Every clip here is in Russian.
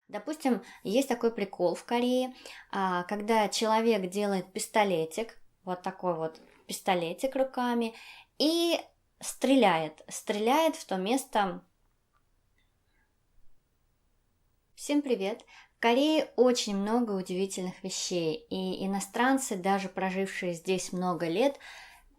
Допустим, есть такой прикол в Корее, когда человек делает пистолетик, вот такой вот пистолетик руками, и стреляет в то место. Всем привет! В Корее очень много удивительных вещей, и иностранцы, даже прожившие здесь много лет,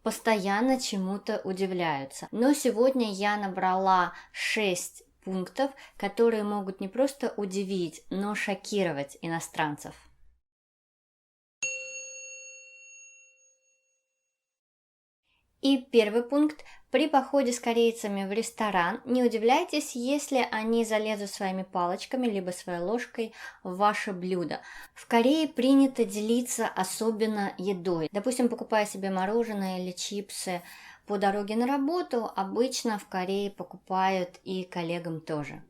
постоянно чему-то удивляются. Но сегодня я набрала 6 пунктов, которые могут не просто удивить, но шокировать иностранцев. И первый пункт. При походе с корейцами в ресторан не удивляйтесь, если они залезут своими палочками либо своей ложкой в ваше блюдо. В Корее принято делиться особенно едой. Допустим, покупая себе мороженое или чипсы по дороге на работу, обычно в Корее покупают и коллегам тоже.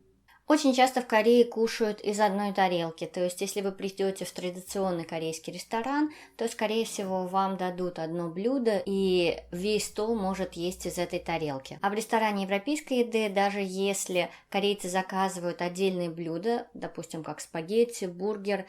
Очень часто в Корее кушают из одной тарелки, то есть если вы придете в традиционный корейский ресторан, то, скорее всего, вам дадут одно блюдо, и весь стол может есть из этой тарелки. А в ресторане европейской еды, даже если корейцы заказывают отдельные блюда, допустим, как спагетти, бургер,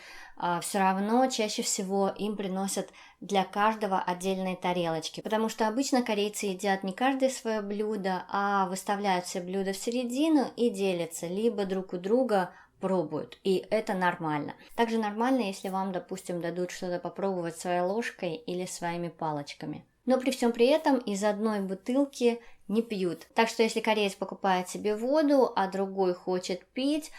все равно чаще всего им приносят для каждого отдельные тарелочки, потому что обычно корейцы едят не каждое свое блюдо, а выставляют все блюда в середину и делятся, либо друг у друга пробуют, и это нормально. Также нормально, если вам, допустим, дадут что-то попробовать своей ложкой или своими палочками. Но при всем при этом из одной бутылки не пьют. Так что если кореец покупает себе воду, а другой хочет пить,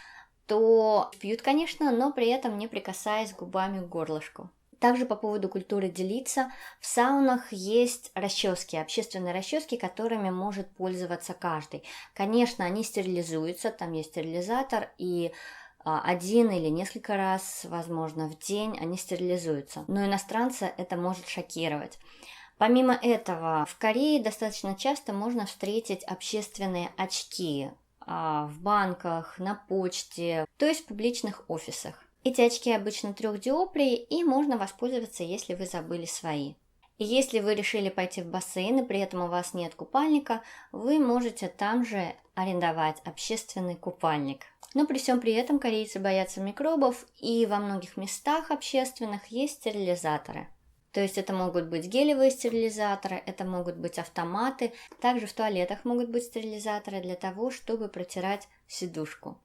то пьют, конечно, но при этом не прикасаясь губами к горлышку. Также по поводу культуры делиться, в саунах есть расчески, общественные расчески, которыми может пользоваться каждый. Конечно, они стерилизуются, там есть стерилизатор, и один или несколько раз, возможно, в день они стерилизуются. Но иностранца это может шокировать. Помимо этого, в Корее достаточно часто можно встретить общественные очки в банках, на почте, то есть в публичных офисах. Эти очки обычно 3 диоптрий, и можно воспользоваться, если вы забыли свои. И если вы решили пойти в бассейн, и при этом у вас нет купальника, вы можете там же арендовать общественный купальник. Но при всем при этом корейцы боятся микробов, и во многих местах общественных есть стерилизаторы. То есть это могут быть гелевые стерилизаторы, это могут быть автоматы. Также в туалетах могут быть стерилизаторы для того, чтобы протирать сидушку.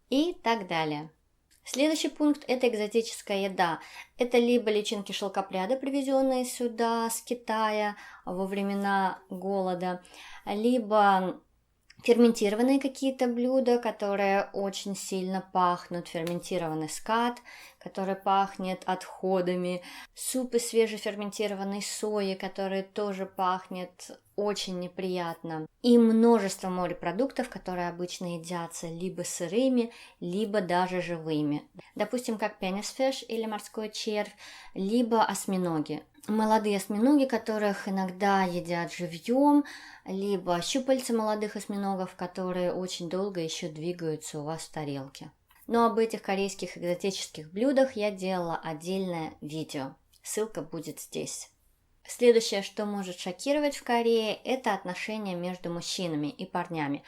И так далее. Следующий пункт – это экзотическая еда. Это либо личинки шелкопряда, привезенные сюда с Китая во времена голода, либо ферментированные какие-то блюда, которые очень сильно пахнут, ферментированный скат, который пахнет отходами, суп из свежеферментированной сои, который тоже пахнет очень неприятно, и множество морепродуктов, которые обычно едятся либо сырыми, либо даже живыми. Допустим, как пенисфиш или морской червь, либо осьминоги. Молодые осьминоги, которых иногда едят живьем, либо щупальца молодых осьминогов, которые очень долго еще двигаются у вас в тарелке. Но об этих корейских экзотических блюдах я делала отдельное видео. Ссылка будет здесь. Следующее, что может шокировать в Корее, это отношения между мужчинами и парнями.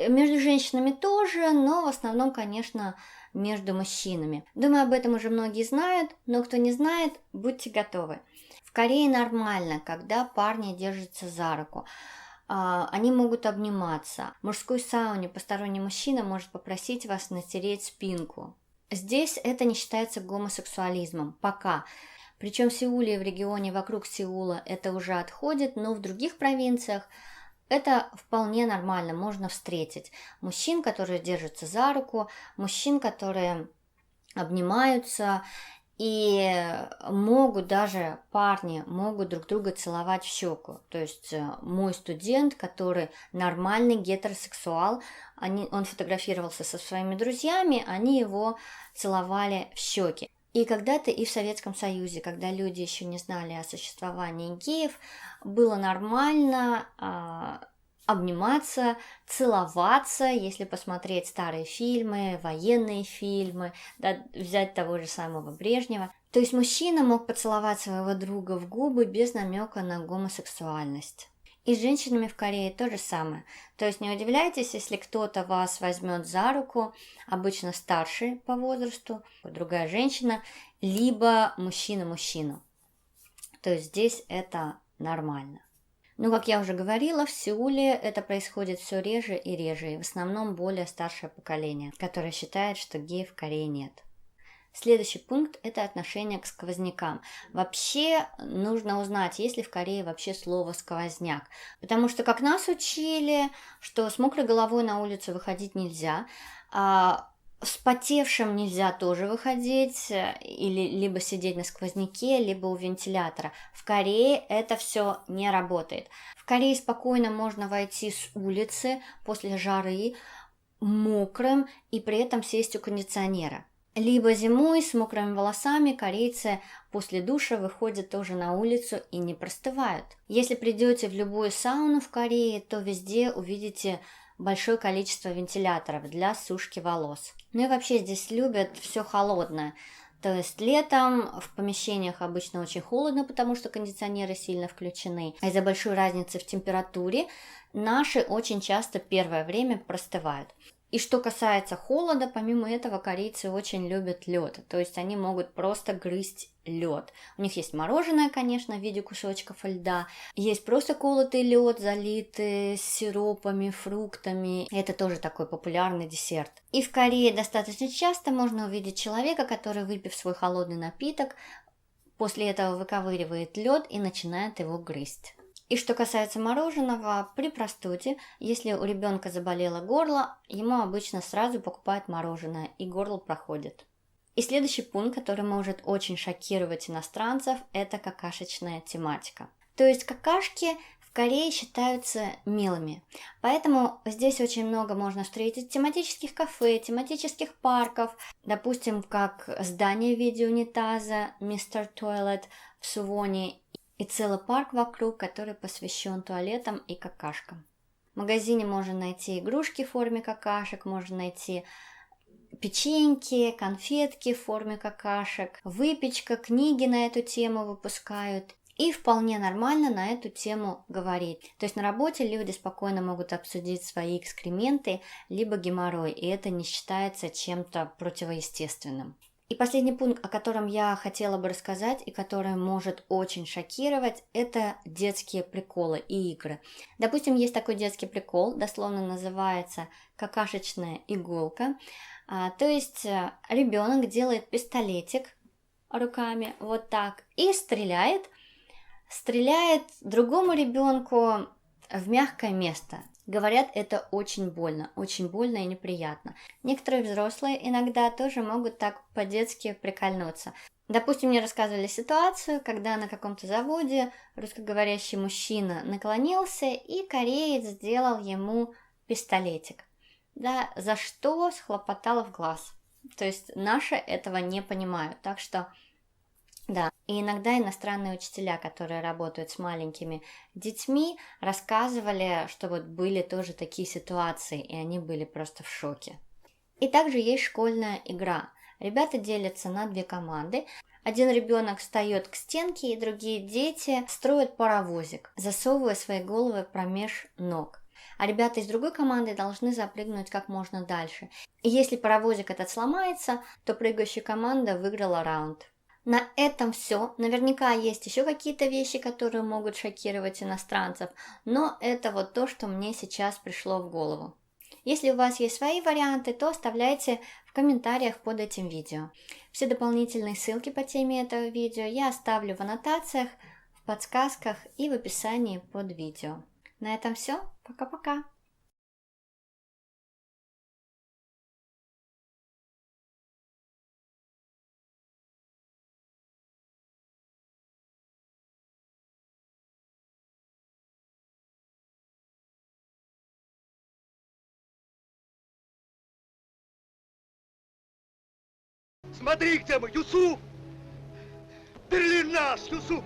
Между женщинами тоже, но в основном, конечно, между мужчинами. Думаю, об этом уже многие знают, но кто не знает, будьте готовы. В Корее нормально, когда парни держатся за руку. Они могут обниматься. В мужской сауне посторонний мужчина может попросить вас натереть спинку. Здесь это не считается гомосексуализмом, пока. Причем в Сеуле и в регионе вокруг Сеула это уже отходит, но в других провинциях это вполне нормально, можно встретить. Мужчин, которые держатся за руку, мужчин, которые обнимаются, и могут даже парни могут друг друга целовать в щеку. То есть мой студент, который нормальный гетеросексуал, он фотографировался со своими друзьями, они его целовали в щеки. И когда-то и в Советском Союзе, когда люди еще не знали о существовании геев, было нормально обниматься, целоваться, если посмотреть старые фильмы, военные фильмы, да, взять того же самого Брежнева. То есть мужчина мог поцеловать своего друга в губы без намека на гомосексуальность. И с женщинами в Корее то же самое. То есть не удивляйтесь, если кто-то вас возьмет за руку, обычно старший по возрасту, другая женщина, либо мужчина мужчину. То есть здесь это нормально. Но, как я уже говорила, в Сеуле это происходит все реже и реже, и в основном более старшее поколение, которое считает, что геев в Корее нет. Следующий пункт – это отношение к сквознякам. Вообще нужно узнать, есть ли в Корее вообще слово «сквозняк». Потому что, как нас учили, что с мокрой головой на улицу выходить нельзя, а вспотевшим нельзя тоже выходить, или либо сидеть на сквозняке, либо у вентилятора. В Корее это все не работает. В Корее спокойно можно войти с улицы после жары мокрым и при этом сесть у кондиционера. Либо зимой с мокрыми волосами корейцы после душа выходят тоже на улицу и не простывают. Если придете в любую сауну в Корее, то везде увидите большое количество вентиляторов для сушки волос. Ну и вообще здесь любят все холодное. То есть летом в помещениях обычно очень холодно, потому что кондиционеры сильно включены. А из-за большой разницы в температуре наши очень часто первое время простывают. И что касается холода, помимо этого корейцы очень любят лед, то есть они могут просто грызть лед. У них есть мороженое, конечно, в виде кусочков льда, есть просто колотый лед, залитый сиропами, фруктами. Это тоже такой популярный десерт. И в Корее достаточно часто можно увидеть человека, который, выпив свой холодный напиток, после этого выковыривает лед и начинает его грызть. И что касается мороженого, при простуде, если у ребенка заболело горло, ему обычно сразу покупают мороженое, и горло проходит. И следующий пункт, который может очень шокировать иностранцев, это какашечная тематика. То есть какашки в Корее считаются милыми, поэтому здесь очень много можно встретить тематических кафе, тематических парков, допустим, как здание в виде унитаза Mr. Toilet в Сувоне, и целый парк вокруг, который посвящен туалетам и какашкам. В магазине можно найти игрушки в форме какашек, можно найти печеньки, конфетки в форме какашек, выпечка, книги на эту тему выпускают. И вполне нормально на эту тему говорить. То есть на работе люди спокойно могут обсудить свои экскременты, либо геморрой, и это не считается чем-то противоестественным. И последний пункт, о котором я хотела бы рассказать и который может очень шокировать, это детские приколы и игры. Допустим, есть такой детский прикол, дословно называется какашечная иголка. То есть ребенок делает пистолетик руками вот так и стреляет другому ребенку в мягкое место. Говорят, это очень больно и неприятно. Некоторые взрослые иногда тоже могут так по-детски прикольнуться. Допустим, мне рассказывали ситуацию, когда на каком-то заводе русскоговорящий мужчина наклонился, и кореец сделал ему пистолетик. Да, за что схлопотал в глаз. То есть наши этого не понимают, так что да, и иногда иностранные учителя, которые работают с маленькими детьми, рассказывали, что вот были тоже такие ситуации, и они были просто в шоке. И также есть школьная игра. Ребята делятся на две команды. Один ребенок встает к стенке, и другие дети строят паровозик, засовывая свои головы промеж ног. А ребята из другой команды должны запрыгнуть как можно дальше. И если паровозик этот сломается, то прыгающая команда выиграла раунд. На этом все. Наверняка есть еще какие-то вещи, которые могут шокировать иностранцев, но это вот то, что мне сейчас пришло в голову. Если у вас есть свои варианты, то оставляйте в комментариях под этим видео. Все дополнительные ссылки по теме этого видео я оставлю в аннотациях, в подсказках и в описании под видео. На этом все. Пока-пока. Смотри, где мы, Юсуф! Берлин наш, Юсуф!